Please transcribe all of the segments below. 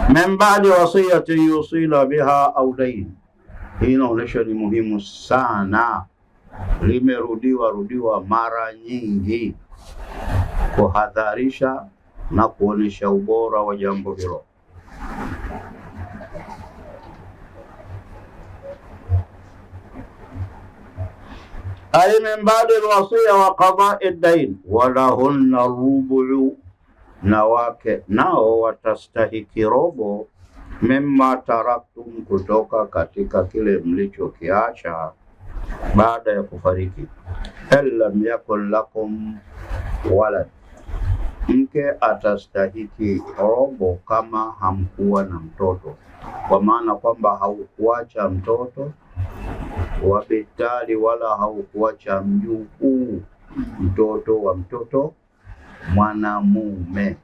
min ba'di wasiyatin yusila biha au dain. Hii inaonyesha ni muhimu sana, limerudiwa mara nyingi kuhadharisha na kuonesha ubora wa jambo hilo. Ay min ba'di alwasiya wa qada'i ad-dain walahunna rubu'u, na wake nao watastahiki robo mimma taraktum, kutoka katika kile mlichokiacha baada ya kufariki. Lam yakun lakum walad, mke atastahiki robo kama hamkuwa na mtoto, kwa maana kwamba haukuacha mtoto, wabitali wala haukuacha mjukuu, mtoto wa mtoto mwanamume.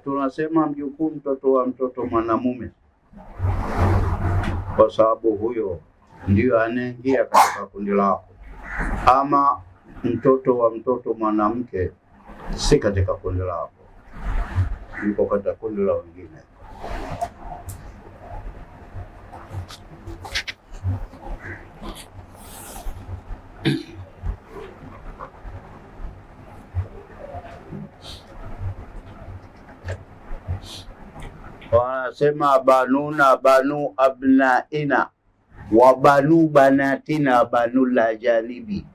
Tunasema mjukuu, mtoto wa mtoto mwanamume, kwa sababu huyo ndio anaingia katika kundi lako. Ama mtoto wa mtoto mwanamke si katika kundi lako, yuko katika kundi la wengine. Wanasema banuna banu abnaina wa banu banatina banu la janibi,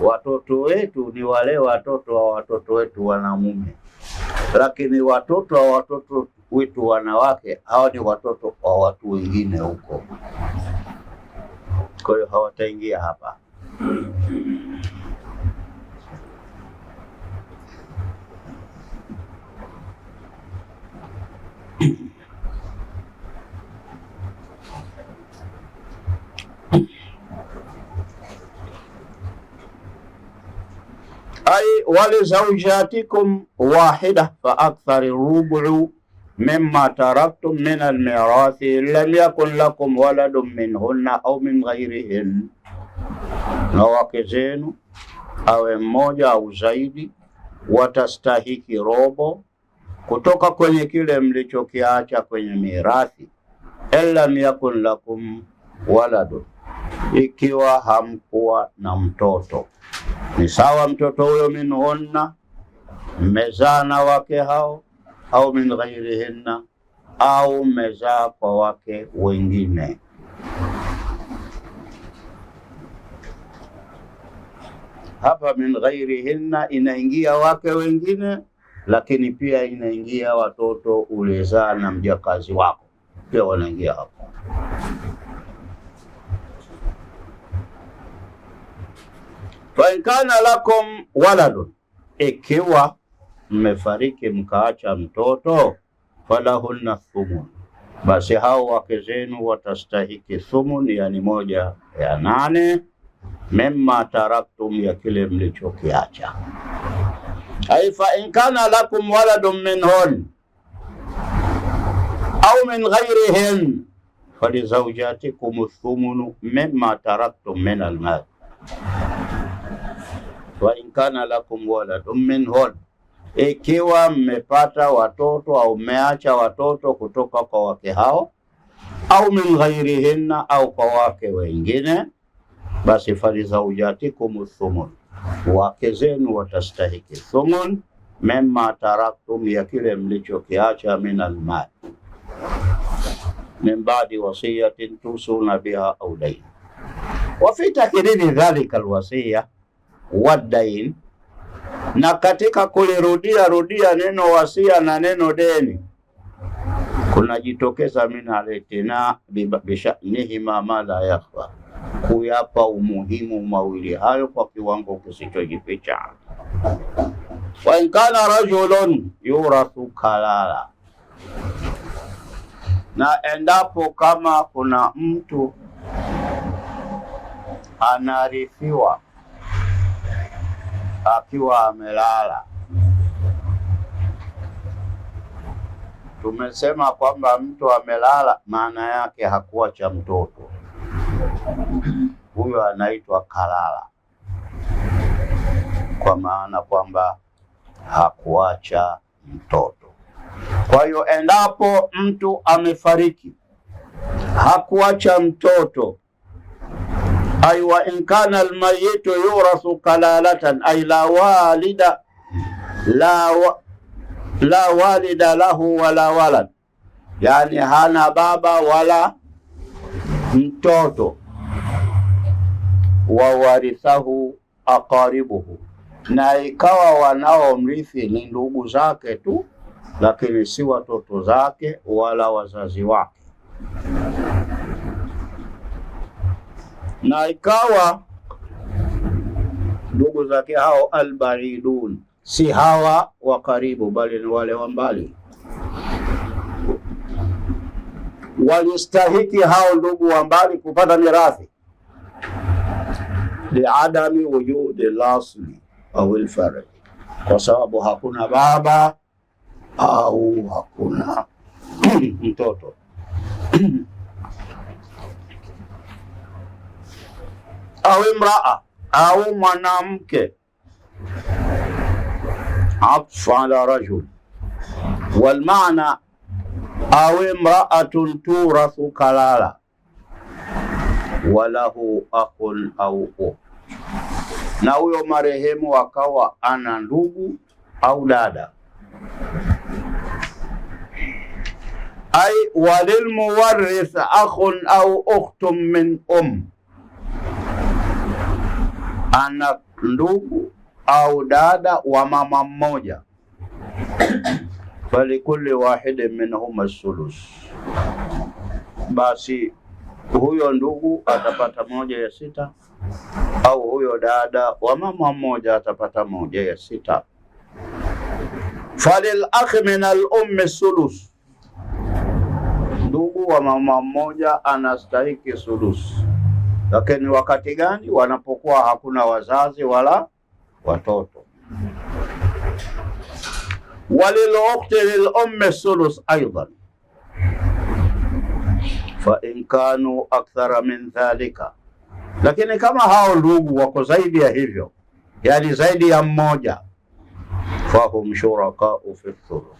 watoto wetu ni wale watoto wa watoto wetu wanamume, lakini watoto wa watoto wetu wanawake, hao ni watoto wa watu wengine huko, kwa hiyo hawataingia hapa. Ay wali zawjatikum wahida fa akthar rubu'u mimma taraktum min almirathi lam yakun lakum waladun minhunna au min ghairihin, na wake zenu awe mmoja au zaidi watastahiki robo kutoka kwenye kile mlichokiacha kwenye mirathi. Lam yakun lakum waladun, ikiwa hamkuwa na mtoto. Ni sawa mtoto huyo minhunna, mmezaa na wake hao, au min ghairihinna, au mmezaa kwa wake wengine. Hapa min ghairihinna inaingia wake wengine, lakini pia inaingia watoto ulizaa na mjakazi wako, pia wanaingia hapo. Fa in kana lakum waladun, ikiwa mmefariki mkaacha mtoto, falahunna thumun, basi hao wake zenu watastahiki thumun, yani 1/8 mimma taraktum, ya kile mlichokiacha. Ay fa in kana lakum waladun minhun au min ghairihin falizawjatikum thumunu mimma taraktum min almal. Wa in kana lakum waladun minhun, ikiwa mmepata watoto au mmeacha watoto kutoka kwa wake hao, au min ghairihinna, au kwa wake wengine, basi falizawjatikum thumun, wake zenu watastahiki thumun mimma taraktum, ya kile mlichokiacha min almal, min ba'di wasiyatin tusuna biha au dain. Wa fi takriri dhalika alwasiya wadain, na katika kulirudia neno wasia na neno deni kunajitokeza min alitina bishanihima ma la yakhfa, kuyapa umuhimu mawili hayo kwa kiwango kisichojificha. Wa in kana rajulun yurathu kalala, na endapo kama kuna mtu anarithiwa akiwa amelala. Tumesema kwamba mtu amelala maana yake hakuacha mtoto, huyo anaitwa kalala, kwa maana kwamba hakuacha mtoto. Kwa hiyo endapo mtu amefariki hakuacha mtoto, aywa in kana almayitu yurathu kalalatan, ay la walida lahu wala walad, yani hana baba wala mtoto. Wa warithahu aqaribuhu, na ikawa wanaomrithi ni ndugu zake tu, lakini si watoto zake wala wazazi wake. Na ikawa ndugu zake hao albaidun, si hawa wa karibu, bali ni wale wa mbali. Walistahiki hao ndugu wa mbali kupata mirathi liadami wujudi lasli au alfarj, kwa sababu hakuna baba au hakuna mtoto. Au imraa, au mwanamke, atfu ala rajul, wal maana au imraatun turathu kalala walahu akhun au ukht, na huyo marehemu akawa ana ndugu au dada. Ay walilmuwarith akhun au ukhtun min ana ndugu au dada wa mama mmoja. Falikulli wahidin minhuma sulus, basi huyo ndugu atapata 1/6, au huyo dada wa mama mmoja atapata 1/6. Falil akhi min al ummi sulus, ndugu wa mama mmoja anastahiki sulus. Lakini wakati gani? Wanapokuwa hakuna wazazi wala watoto. Walil ukhti lil ummi sulus aidan, fa in kanu akthara min dhalika, lakini kama hao ndugu wako zaidi ya hivyo, yani zaidi ya mmoja, fahum shurakau fi thuluth,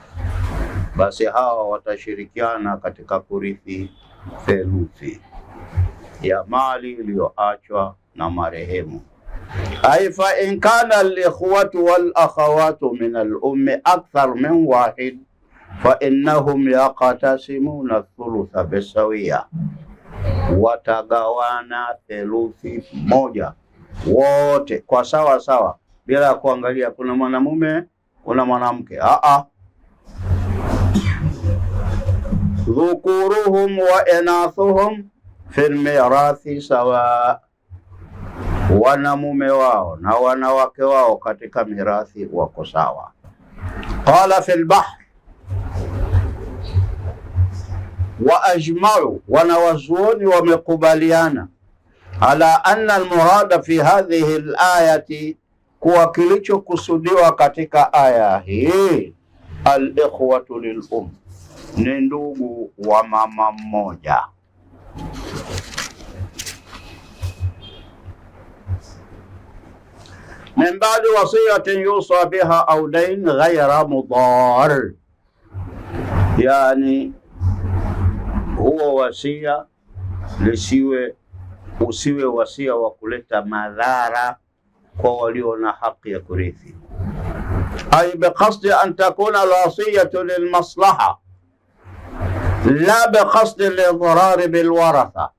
basi hawa watashirikiana katika kurithi theluthi ya mali iliyoachwa na marehemu. Ay fa in kana al-ikhwatu wal akhawatu min al-ummi akthar min wahid fa innahum yaqtasimuna thulutha bisawiya, watagawana theluthi moja wote kwa sawa sawa, bila kuangalia kuna mwanamume kuna mwanamke. Dhukuruhum wa inathuhum fil mirathi sawa, wanamume wao na wanawake wao katika mirathi wako sawa. Qala fil bahr wa ajma'u, wanawazuoni wamekubaliana ala anna almurada fi hadhihi alayati, kuwa kilichokusudiwa katika aya hii al-ikhwatu lil-um, ni ndugu wa mama mmoja. Min ba'di wasiyatin yusa biha au dain ghayra mudar, yani huo wasia usiwe wasia wa kuleta madhara kwa walio na haki ya kurithi. Ay biqasdi an takuna alwasiyatu lilmaslaha la biqasdi lidharar bilwaratha,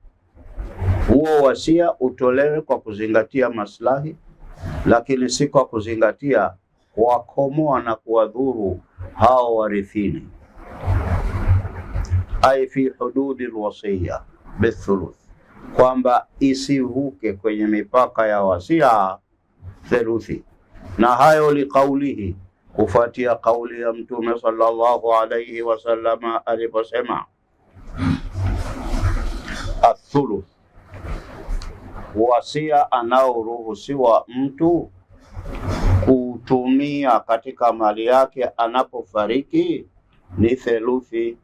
huo wasia utolewe kwa kuzingatia maslahi, lakini si kwa kuzingatia kuwakomoa na kuwadhuru hao warithini. Ay fi hududi alwasiya bithuluth, kwamba isivuke kwenye mipaka ya wasia theluthi. Na hayo liqaulihi, kufuatia kauli ya Mtume sallallahu alayhi wasallama aliposema athuluth, wasia anaoruhusiwa mtu kutumia katika mali yake anapofariki ni theluthi.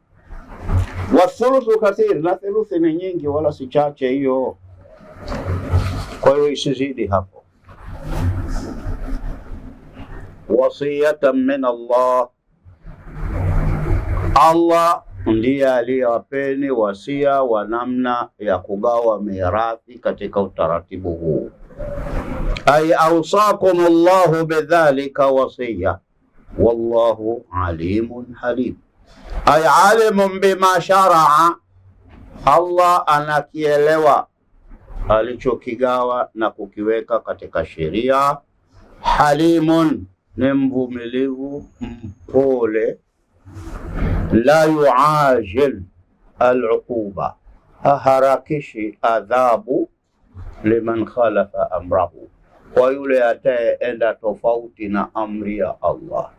Wa thuluthu kathir, na theluthi ni nyingi wala si chache hiyo, kwa hiyo isizidi hapo. wasiyatan min Allah, Allah ndiye aliyewapeni wasia wa namna ya kugawa mirathi katika utaratibu huu. Ay awsakum Allahu bidhalika wasiya wallahu alimun halim. Ay alimun bima sharaa, Allah anakielewa alichokigawa na kukiweka katika sheria. Halimun, ni mvumilivu mpole. La yuajil aluquba, haharakishi adhabu. Liman khalafa amrahu, kwa yule atayeenda tofauti na amri ya Allah.